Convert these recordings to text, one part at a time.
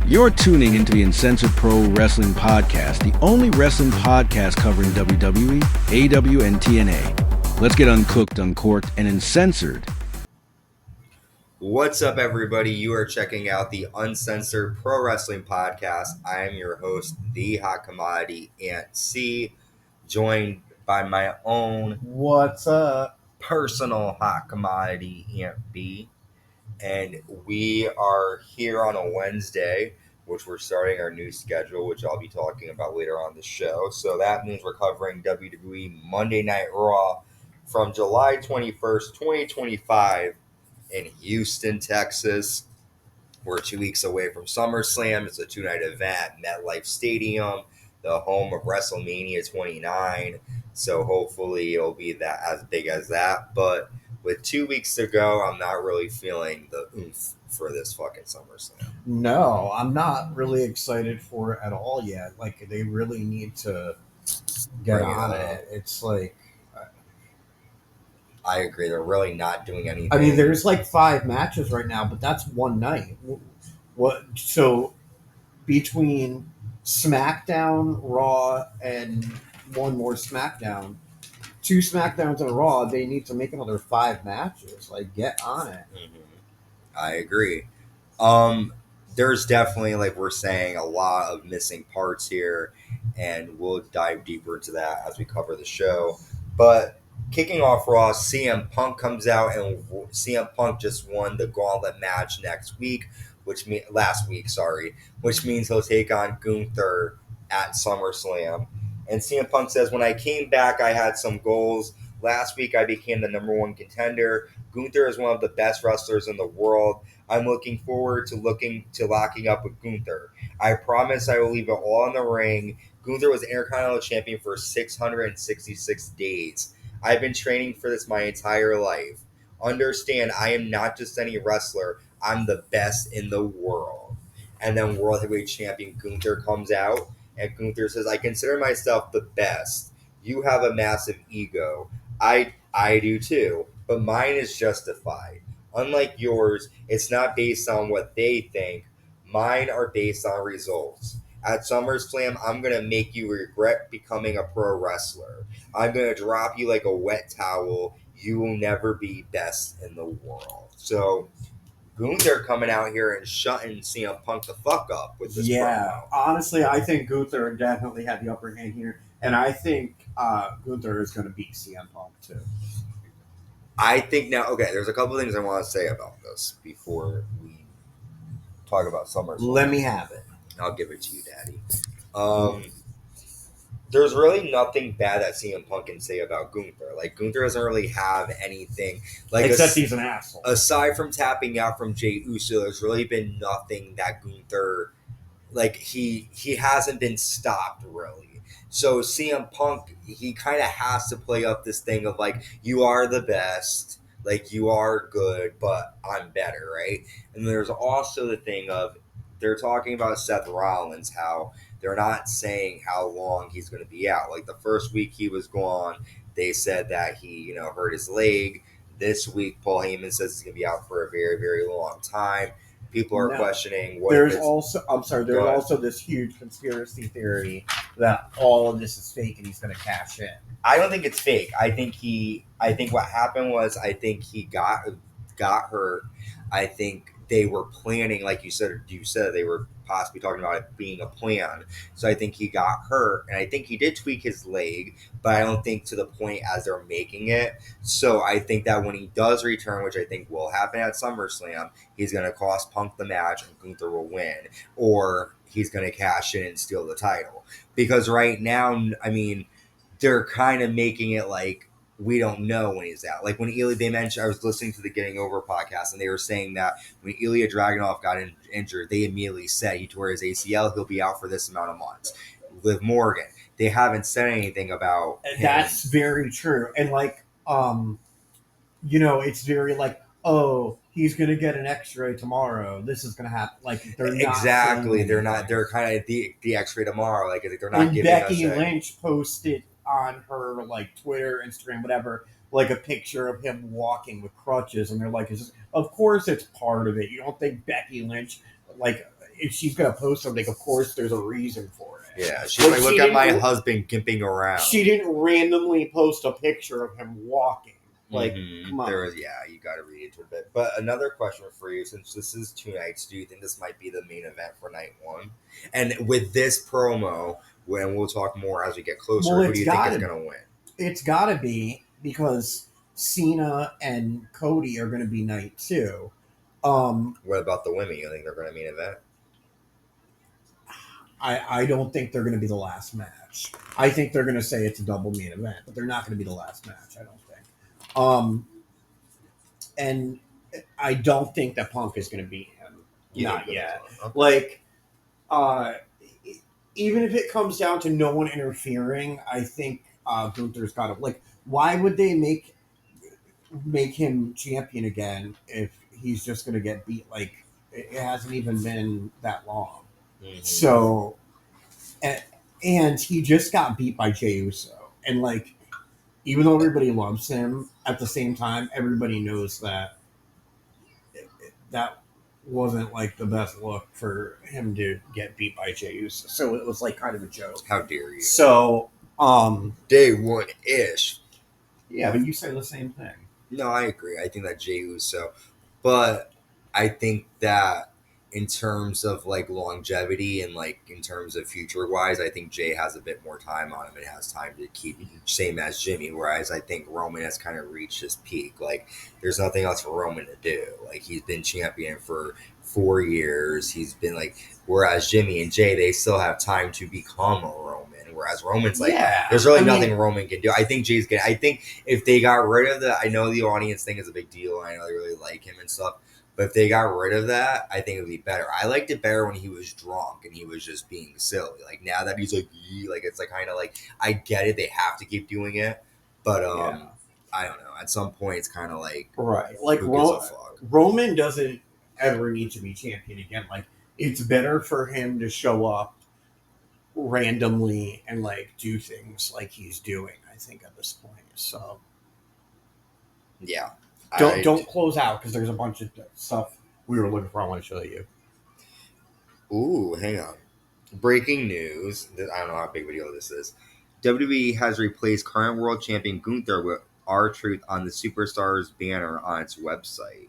You're tuning into the Uncensored Pro Wrestling Podcast, the only wrestling podcast covering WWE, AEW, and TNA. Let's get uncooked, uncorked, and uncensored. What's up, everybody? You are checking out the Uncensored Pro Wrestling Podcast. I am your host, the Hot Commodity Ant C, joined by my own What's up? personal Hot Commodity Ant B. And we are here on a Wednesday, which we're starting our new schedule, which I'll be talking about later on the show. So that means we're covering WWE Monday Night Raw from July 21st, 2025 in Houston, Texas. We're 2 weeks away from SummerSlam. It's a two-night event, MetLife Stadium, the home of WrestleMania 29. So hopefully it'll be that as big as that. But with 2 weeks to go, I'm not really feeling the oomph for this fucking SummerSlam. No, I'm not really excited for it at all yet. Like, they really need to get on it. It's like, I agree. They're really not doing anything. I mean, there's like 5 matches right now, but that's one night. So between SmackDown, Raw, and one more SmackDown, 2 SmackDowns and a Raw, they need to make another 5 matches. Like, get on it. Mm-hmm. I agree. There's definitely, like we're saying, a lot of missing parts here, and we'll dive deeper into that as we cover the show. But kicking off Raw, CM Punk comes out, and CM Punk just won the Gauntlet match last week, which means he'll take on Gunther at SummerSlam. And CM Punk says, "When I came back, I had some goals. Last week, I became the #1 contender. Gunther is one of the best wrestlers in the world. I'm looking forward to locking up with Gunther. I promise I will leave it all in the ring. Gunther was Intercontinental Champion for 666 days. I've been training for this my entire life. Understand, I am not just any wrestler. I'm the best in the world." And then World Heavyweight Champion Gunther comes out, and Gunther says, "I consider myself the best. You have a massive ego. I do too, but mine is justified. Unlike yours, it's not based on what they think. Mine are based on results. At SummerSlam, I'm going to make you regret becoming a pro wrestler. I'm going to drop you like a wet towel. You will never be best in the world." So Gunther coming out here and shutting CM Punk the fuck up with this promo. Honestly, I think Gunther definitely had the upper hand here, and I think Gunther is going to beat CM Punk too. I think now, okay, there's a couple things I want to say about this before we talk about SummerSlam. Let me have it. I'll give it to you, Daddy. There's really nothing bad that CM Punk can say about Gunther. Like, Gunther doesn't really have anything. Like, except he's an asshole. Aside from tapping out from JEY USO, there's really been nothing that Gunther, like, he hasn't been stopped, really. So CM Punk, he kind of has to play up this thing of, like, you are the best, like, you are good, but I'm better, right? And there's also the thing of, they're talking about Seth Rollins, how they're not saying how long he's going to be out. Like, the first week he was gone, they said that he, hurt his leg. This week, Paul Heyman says he's going to be out for a very, very long time. People are questioning what. There's also this huge conspiracy theory that all of this is fake and he's going to cash in. I don't think it's fake. I think what happened was, I think he got hurt. I think they were planning, like you said they were possibly talking about it being a plan. So I think he got hurt, and I think he did tweak his leg, but I don't think to the point as they're making it. So I think that when he does return, which I think will happen at SummerSlam, he's going to cost Punk the match and Gunther will win, or he's going to cash in and steal the title. Because right now, I mean, they're kind of making it like, we don't know when he's out. Like, when they mentioned, I was listening to the Getting Over podcast, and they were saying that when Ilya Dragunov got injured, they immediately said he tore his ACL, he'll be out for this amount of months. Liv Morgan, they haven't said anything about him. That's very true. And like, it's very like, oh, he's going to get an X-ray tomorrow. This is going to happen. Like, they're not exactly. They're not. They're kind of the X-ray tomorrow. Like, they're not giving Becky us Lynch posted on her like Twitter, Instagram, whatever, like a picture of him walking with crutches, and they're like, of course it's part of it. You don't think Becky Lynch like if she's gonna post something, of course there's a reason for it. Yeah, she's like, look at my husband gimping around. She didn't randomly post a picture of him walking. Like, come on. You got to read into it a bit. But another question for you, since this is 2 nights, do you think this might be the main event for night 1? And with this promo, when we'll talk more as we get closer, who do you think is going to win? It's got to be, because Cena and Cody are going to be night 2. What about the women? You think they're going to main event? I don't think they're going to be the last match. I think they're going to say it's a double main event, but they're not going to be the last match, I don't think. And I don't think that Punk is going to beat him. Not yet. Okay. Like, even if it comes down to no one interfering, I think Gunther's got to, like, why would they make him champion again if he's just going to get beat? Like, it hasn't even been that long. Mm-hmm. So, and he just got beat by Jey Uso. And, like, even though everybody loves him, at the same time, everybody knows that that wasn't, like, the best look for him to get beat by Jey Uso. So it was, like, kind of a joke. How dare you? So, day 1-ish. Yeah, but you say the same thing. No, I agree. I think that Jey Uso. But I think that in terms of, like, longevity and, like, in terms of future-wise, I think Jey has a bit more time on him and has time to keep, same as Jimmy, whereas I think Roman has kind of reached his peak. Like, there's nothing else for Roman to do. Like, he's been champion for 4 years. He's been, like, whereas Jimmy and Jey, they still have time to become a Roman. Whereas Roman's like, there's really nothing Roman can do. I think Jey's I think if they got rid of I know the audience thing is a big deal. I know they really like him and stuff. But if they got rid of that, I think it would be better. I liked it better when he was drunk and he was just being silly. Like, now that he's like, it's like kind of like, I get it. They have to keep doing it. But I don't know. At some point, it's kind of like, right. Like, Roman doesn't ever need to be champion again. Like, it's better for him to show up randomly and, like, do things like he's doing, I think, at this point. So, yeah. Don't close out, because there's a bunch of stuff we were looking for. I want to show you. Ooh, hang on. Breaking news. I don't know how big of a deal this is. WWE has replaced current world champion Gunther with R-Truth on the Superstars banner on its website.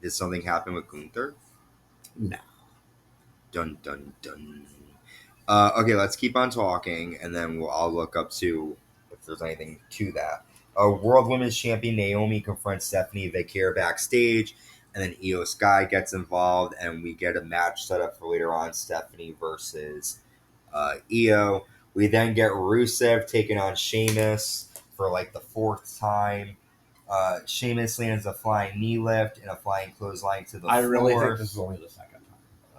Did something happen with Gunther? No. Dun, dun, dun. Okay, let's keep on talking, and then I'll look up to if there's anything to that. World Women's Champion Naomi confronts Stephanie Valkyria backstage, and then Io Sky gets involved, and we get a match set up for later on, Stephanie versus Io. We then get Rusev taking on Sheamus for, like, the 4th time. Sheamus lands a flying knee lift and a flying clothesline to the floor. I really think this is only the 2nd time.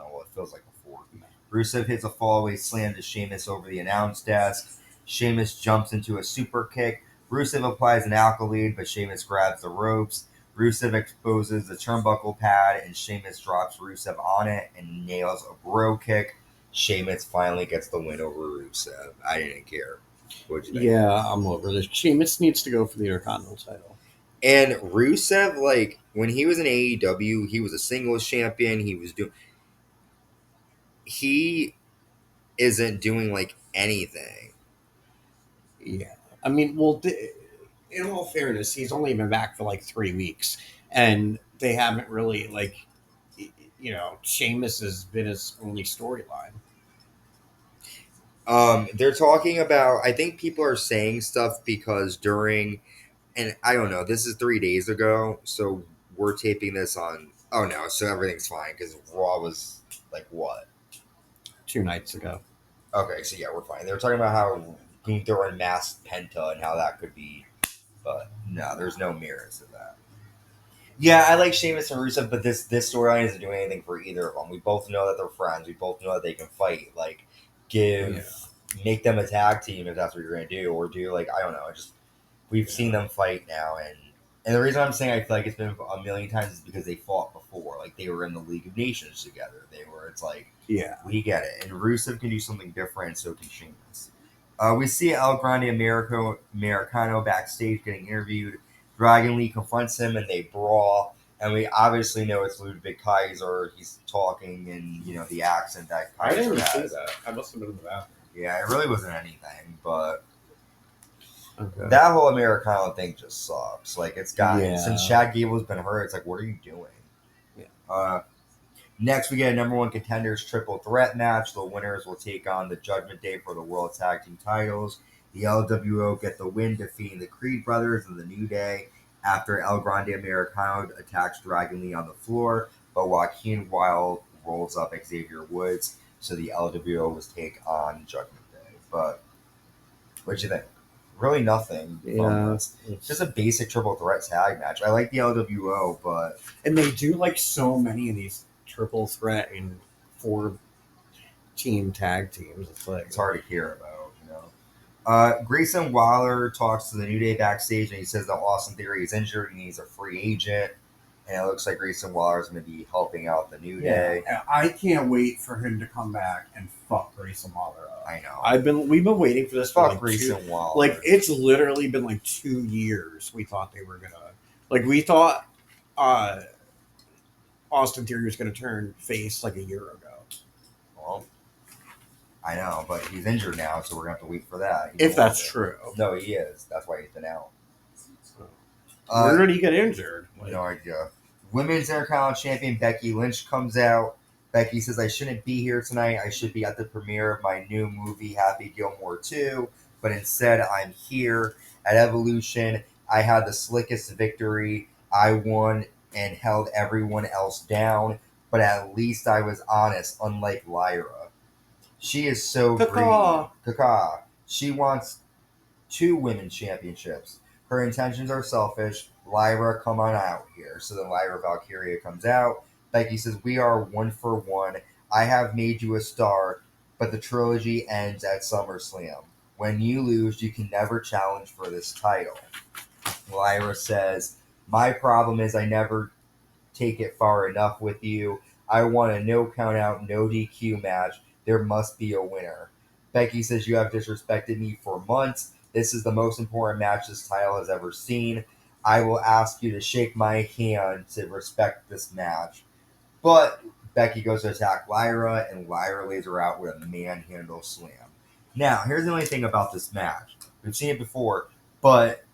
Oh, well, it feels like the 4th. Rusev hits a fallaway slam to Sheamus over the announce desk. Sheamus jumps into a super kick. Rusev applies an accolade, but Sheamus grabs the ropes. Rusev exposes the turnbuckle pad, and Sheamus drops Rusev on it and nails a bro kick. Sheamus finally gets the win over Rusev. I didn't care. What'd you think? Yeah, I'm over this. Sheamus needs to go for the Intercontinental title. And Rusev, like, when he was in AEW, he was a singles champion. He isn't doing, like, anything. Yeah. I mean, well, in all fairness, he's only been back for, like, 3 weeks. And they haven't really, like, Sheamus has been his only storyline. They're talking about, I think people are saying stuff because and I don't know, this is 3 days ago, so we're taping this on, so everything's fine, because Raw was, like, what? 2 nights ago. Okay, so yeah, we're fine. They were talking about how Gunther unmasked Penta and how that could be, but no, there's no mirrors to that. Yeah, I like Sheamus and Rusev, but this storyline isn't doing anything for either of them. We both know that they're friends. We both know that they can fight. Like, make them a tag team if that's what you're going to do, or do, like, I don't know. We've seen them fight now, and the reason I'm saying I feel like it's been a million times is because they fought before. Like, they were in the League of Nations together. It's like, we get it. And Rusev can do something different, and so can Sheamus. We see El Grande Americano backstage getting interviewed. Dragon Lee confronts him, and they brawl. And we obviously know it's Ludwig Kaiser. He's talking in, the accent that I Kaiser didn't even see has. that. I must have been in the bathroom. Yeah, it really wasn't anything, but Okay. that whole Americano thing just sucks. Like, it's gotten, Yeah. since Chad Gable's been hurt, it's like, what are you doing? Yeah. Next, we get a number one contenders triple threat match. The winners will take on the Judgment Day for the World Tag Team titles. The LWO get the win, defeating the Creed brothers and the New Day after El Grande Americano attacks Dragon Lee on the floor, but Joaquin Wilde rolls up Xavier Woods, so the LWO was take on Judgment Day. But what'd you think? Really nothing from this. Just a basic triple threat tag match. I like the LWO, but... And they do like so many of these triple threat and 4-team tag teams. It's hard to hear about, Grayson Waller talks to the New Day backstage, and he says that Austin Theory is injured and he's a free agent. And it looks like Grayson Waller is going to be helping out the New Day. I can't wait for him to come back and fuck Grayson Waller up. I know. We've been waiting for this. Fuck Grayson Waller. Like, it's literally been like 2 years. We thought they were gonna, we thought Austin Theory was gonna turn face like a year ago. Well, I know, but he's injured now, so we're gonna have to wait for that. If that's true. No, he is. That's why he's been out. Where did he get injured? No idea. Women's Intercontinental Champion Becky Lynch comes out. Becky says, I shouldn't be here tonight. I should be at the premiere of my new movie, Happy Gilmore 2. But instead, I'm here at Evolution. I had the slickest victory. I won and held everyone else down. But at least I was honest, unlike Lyra. She is so greedy. Caca. She wants 2 women's championships. Her intentions are selfish. Lyra, come on out here. So then Lyra Valkyria comes out. Becky says, we are 1 for 1. I have made you a star, but the trilogy ends at SummerSlam. When you lose, you can never challenge for this title. Lyra says, my problem is I never take it far enough with you. I want a no count out, no DQ match. There must be a winner. Becky says, you have disrespected me for months. This is the most important match this title has ever seen. I will ask you to shake my hand to respect this match. But Becky goes to attack Lyra, and Lyra lays her out with a manhandle slam. Now, here's the only thing about this match. We've seen it before, but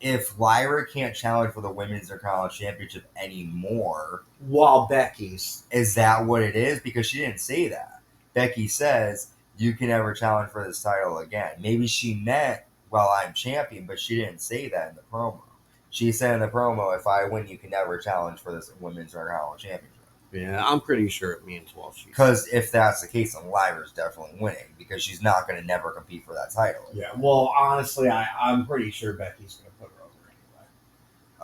if Lyra can't challenge for the Women's Intercontinental Championship anymore... While Becky's... Is that what it is? Because she didn't say that. Becky says, you can never challenge for this title again. Maybe she meant, well, I'm champion, but she didn't say that in the promo. She said in the promo, if I win, you can never challenge for this Women's Intercontinental Championship. Yeah, I'm pretty sure it means because if that's the case, then Lyra's definitely winning because she's not going to never compete for that title. Yeah, well, honestly, I'm pretty sure Becky's going to put her over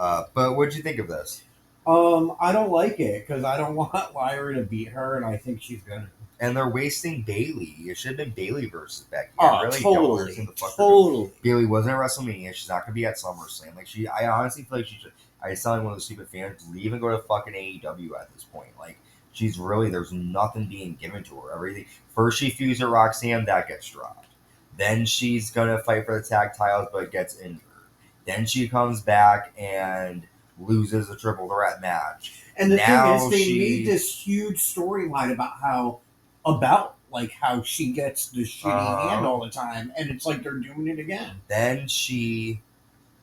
anyway. But what'd you think of this? I don't like it because I don't want Lyra to beat her, and I think she's going to. And they're wasting Bayley. It should have been Bayley versus Becky. Oh, really totally. Bayley wasn't at WrestleMania. She's not going to be at SummerSlam. I honestly feel like she should. I was telling one of those stupid fans, leave and go to fucking AEW at this point. Like, she's really, there's nothing being given to her. Everything. First, she fused her Roxanne, that gets dropped. Then she's going to fight for the tag titles, but gets injured. Then she comes back and loses a triple threat match. And the thing is, they made this huge storyline about how she gets the shitty hand all the time, and it's like they're doing it again. Then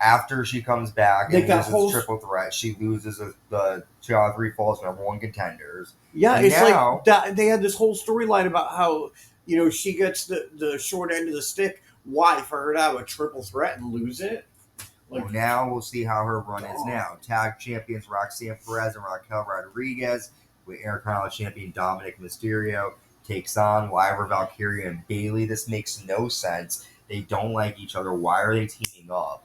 after she comes back and loses triple threat, she loses the 2 out of 3 falls number 1 contenders. Yeah, and it's like that, they had this whole storyline about how she gets the short end of the stick. Why? For her to have a triple threat and lose it? Well, now we'll see how her run is now. Tag champions Roxanne Perez and Raquel Rodriguez with Intercontinental champion Dominik Mysterio takes on Lyra Valkyria and Bayley. This makes no sense. They don't like each other. Why are they teaming up?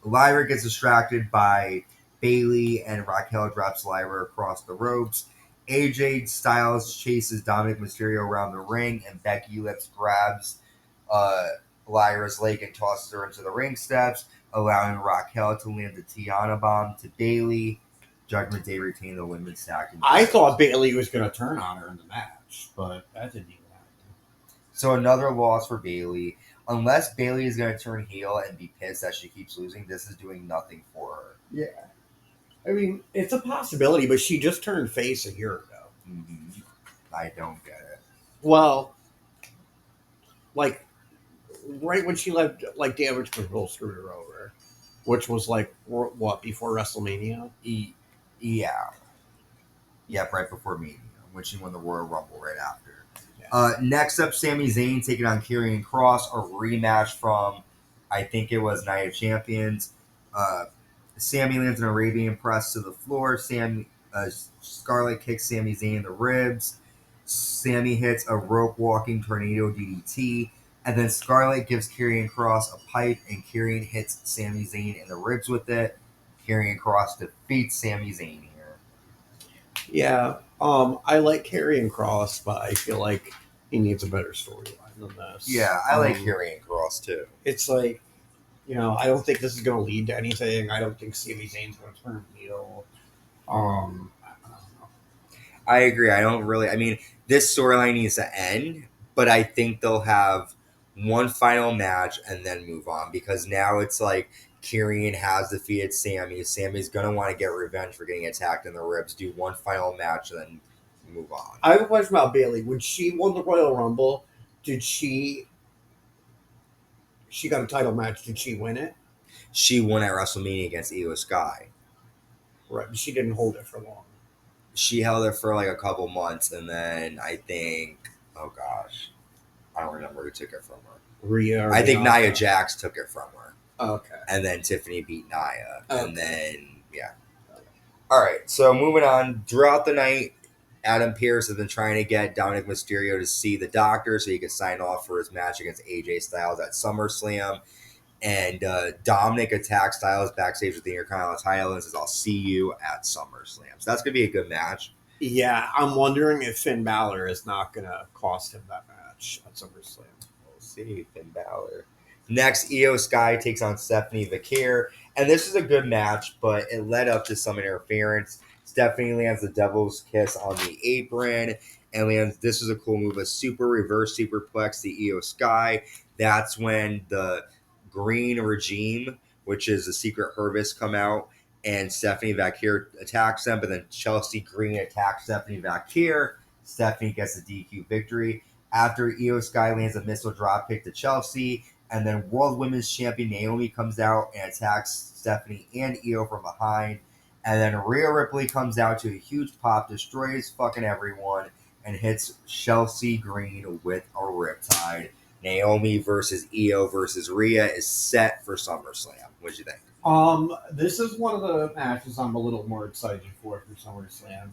Lyra gets distracted by Bayley and Raquel drops Lyra across the ropes. AJ Styles chases Dominik Mysterio around the ring, and Becky Lips grabs Lyra's leg and tosses her into the ring steps, allowing Raquel to land the Tiana bomb to Bayley. Judgment Day retained the women's tag team. I thought Bayley was going to turn on her in the match, but that didn't even happen. So another loss for Bayley. Unless Bayley is going to turn heel and be pissed that she keeps losing, this is doing nothing for her. Yeah. I mean, it's a possibility, but she just turned face a year ago. Mm-hmm. I don't get it. Well, like right when she left, like Damage Control screwed her over, which was like what before WrestleMania. Yeah. Yep, right before me, when she won the Royal Rumble right after. Yeah. Next up, Sami Zayn taking on Karrion Kross, a rematch from, I think it was Night of Champions. Sami lands an Arabian press to the floor. Scarlett kicks Sami Zayn in the ribs. Sami hits a rope walking tornado DDT. And then Scarlett gives Karrion Kross a pipe, and Karrion hits Sami Zayn in the ribs with it. Karrion Kross defeats Sami Zayn here. Yeah, I like Karrion Kross, but I feel like he needs a better storyline than this. Yeah, I like Karrion Kross too. It's like, I don't think this is going to lead to anything. I don't think Sami Zayn's going to turn heel. I don't know. I agree. I mean, this storyline needs to end, but I think they'll have one final match and then move on, because now it's like Karrion has defeated Sami. Sami's going to want to get revenge for getting attacked in the ribs, do one final match, and then move on. I have a question about Bayley. When she won the Royal Rumble, did she got a title match? Did she win it? She won at WrestleMania against Io Sky. Right, but she didn't hold it for long. She held it for like a couple months, and then I think, oh gosh, I don't remember who took it from her. I think Nia Jax took it from her. Okay. And then Tiffany beat Nia. Okay. And then, yeah. All right, so moving on. Throughout the night, Adam Pearce has been trying to get Dominik Mysterio to see the doctor so he could sign off for his match against AJ Styles at SummerSlam. And Dominik attacks Styles backstage with the Intercontinental title and says, "I'll see you at SummerSlam." So that's going to be a good match. Yeah, I'm wondering if Finn Balor is not going to cost him that match at SummerSlam. We'll see, Finn Balor. Next, Io Sky takes on Stephanie Vaquer. And this is a good match, but it led up to some interference. Stephanie lands the devil's kiss on the apron. And this is a cool move, a super reverse superplex to Io Sky. That's when the Green Regime, which is the Secret Harvest, come out. And Stephanie Vaquer attacks them. But then Chelsea Green attacks Stephanie Vaquer. Stephanie gets a DQ victory. After Io Sky lands a missile dropkick to Chelsea, and then World Women's Champion Naomi comes out and attacks Stephanie and Io from behind. And then Rhea Ripley comes out to a huge pop, destroys fucking everyone, and hits Chelsea Green with a riptide. Naomi versus Io versus Rhea is set for SummerSlam. What'd you think? This is one of the matches I'm a little more excited for SummerSlam.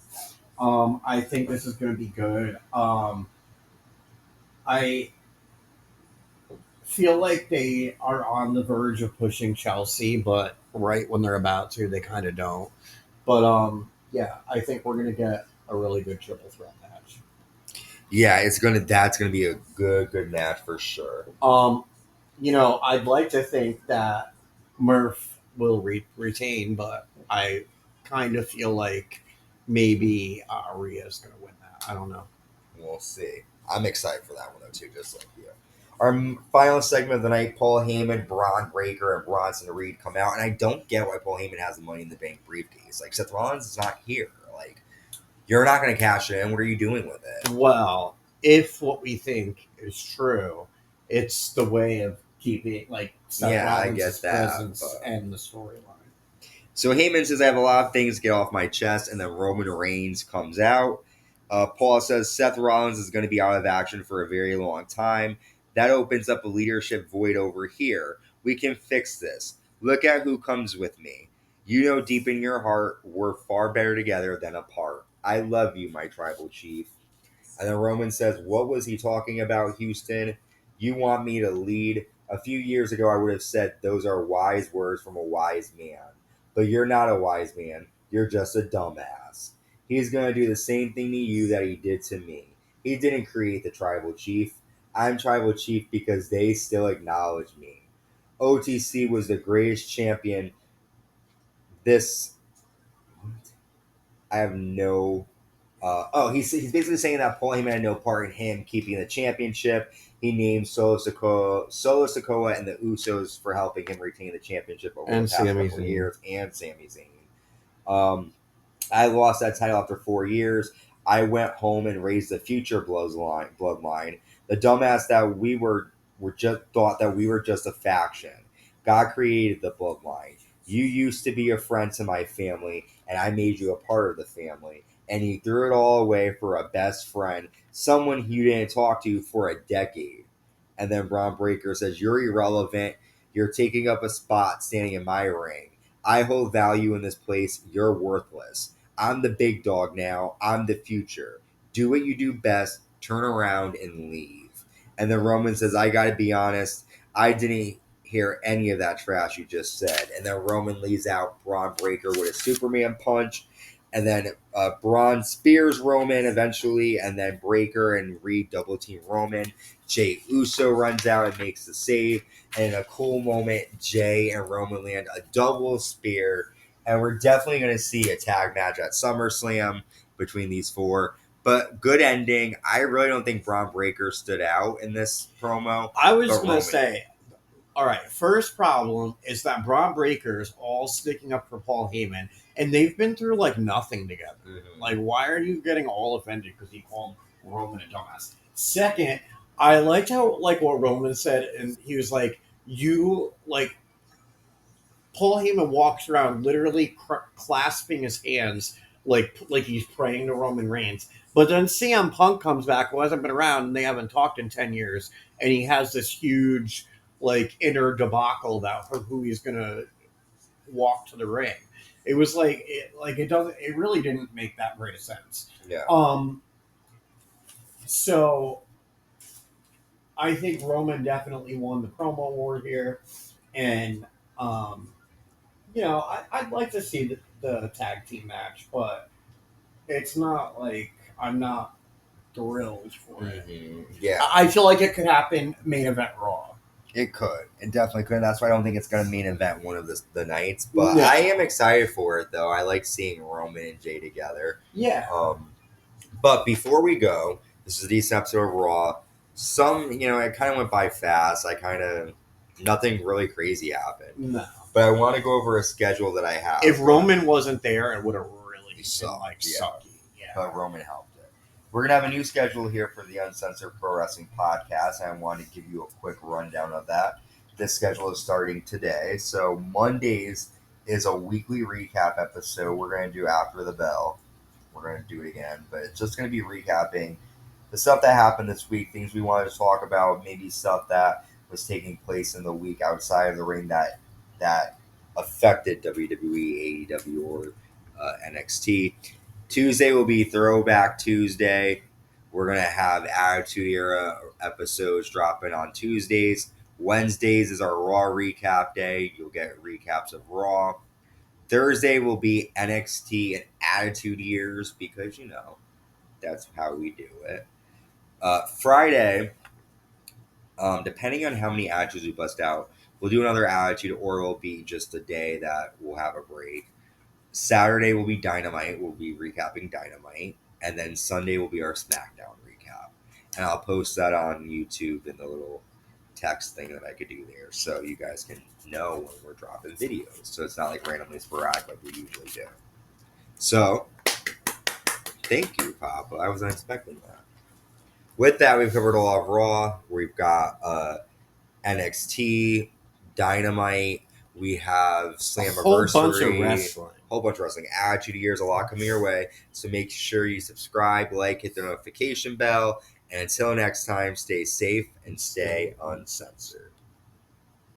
I think this is going to be good. I feel like they are on the verge of pushing Chelsea, but right when they're about to, they kind of don't. But yeah, I think we're gonna get a really good triple threat match. Yeah, that's gonna be a good match for sure. I'd like to think that Murph will retain, but I kind of feel like maybe Rhea's gonna win that. I don't know. We'll see. I'm excited for that one though too, just like you. Our final segment of the night, Paul Heyman, Braun Breaker, and Bronson Reed come out, and I don't get why Paul Heyman has the Money in the Bank briefcase. Like, Seth Rollins is not here. Like, you're not going to cash it in. What are you doing with it? Well, if what we think is true, it's the way of keeping Seth Rollins' presence and the storyline. So Heyman says, "I have a lot of things to get off my chest," and then Roman Reigns comes out. Paul says Seth Rollins is going to be out of action for a very long time. That opens up a leadership void over here. We can fix this. Look at who comes with me. You know deep in your heart, we're far better together than apart. I love you, my tribal chief. And then Roman says, what was he talking about, Houston? You want me to lead? A few years ago, I would have said those are wise words from a wise man. But you're not a wise man. You're just a dumbass. He's going to do the same thing to you that he did to me. He didn't create the tribal chief. I'm tribal chief because they still acknowledge me. OTC was the greatest champion. I have no. He's basically saying that Paul Heyman had no part in him keeping the championship. He named Solo Sikoa and the Usos for helping him retain the championship over the past couple years, and Sami Zayn. I lost that title after 4 years. I went home and raised the future bloodline. The dumbass that we were just thought that we were just a faction. God created the bloodline. You used to be a friend to my family, and I made you a part of the family. And you threw it all away for a best friend, someone you didn't talk to for a decade. And then Braun Breaker says, "You're irrelevant. You're taking up a spot standing in my ring. I hold value in this place. You're worthless. I'm the big dog now. I'm the future. Do what you do best. Turn around and leave." And then Roman says, "I got to be honest. I didn't hear any of that trash you just said." And then Roman leaves out Braun Breaker with a Superman punch. And then Braun spears Roman eventually. And then Breaker and Reed double team Roman. Jey Uso runs out and makes the save. And in a cool moment, Jey and Roman land a double spear. And we're definitely going to see a tag match at SummerSlam between these four. But good ending. I really don't think Braun Breaker stood out in this promo. I was going to say, all right, first problem is that Braun Breaker is all sticking up for Paul Heyman, and they've been through like nothing together. Mm-hmm. Like, why are you getting all offended because he called Roman a dumbass? Second, I liked how, like, what Roman said, and he was like, you, like, Paul Heyman walks around literally clasping his hands like he's praying to Roman Reigns. But then CM Punk comes back, who hasn't been around, and they haven't talked in 10 years, and he has this huge, like, inner debacle about who he's going to walk to the ring. It was like, it really didn't make that great of sense. Yeah. So I think Roman definitely won the promo war here, and you know, I'd like to see the tag team match, but it's not like I'm not thrilled for it. Yeah. I feel like it could happen main event Raw. It could. It definitely could. That's why I don't think it's going to main event one of the nights. But I am excited for it, though. I like seeing Roman and Jey together. Yeah. But before we go, this is a decent episode of Raw. It kind of went by fast. Nothing really crazy happened. No. But I want to go over a schedule that I have. If Roman wasn't there, it would have really sucked. Yeah. But Roman helped it. We're going to have a new schedule here for the Uncensored Pro Wrestling Podcast. I want to give you a quick rundown of that. This schedule is starting today. So Mondays is a weekly recap episode we're going to do after the bell. We're going to do it again. But it's just going to be recapping the stuff that happened this week, things we wanted to talk about, maybe stuff that was taking place in the week outside of the ring that affected WWE, AEW, or NXT. Tuesday will be Throwback Tuesday. We're going to have Attitude Era episodes dropping on Tuesdays. Wednesdays is our Raw recap day. You'll get recaps of Raw. Thursday will be NXT and Attitude Years because, that's how we do it. Friday, depending on how many attitudes we bust out, we'll do another attitude, or it'll be just a day that we'll have a break. Saturday will be Dynamite. We'll be recapping Dynamite. And then Sunday will be our SmackDown recap. And I'll post that on YouTube in the little text thing that I could do there so you guys can know when we're dropping videos. So it's not like randomly sporadic like we usually do. So, thank you, Papa. I wasn't expecting that. With that, we've covered all of Raw. We've got NXT, Dynamite. We have Slammiversary. Whole bunch of wrestling. Attitude Years, a lot coming your way. So make sure you subscribe, like, hit the notification bell. And until next time, stay safe and stay uncensored.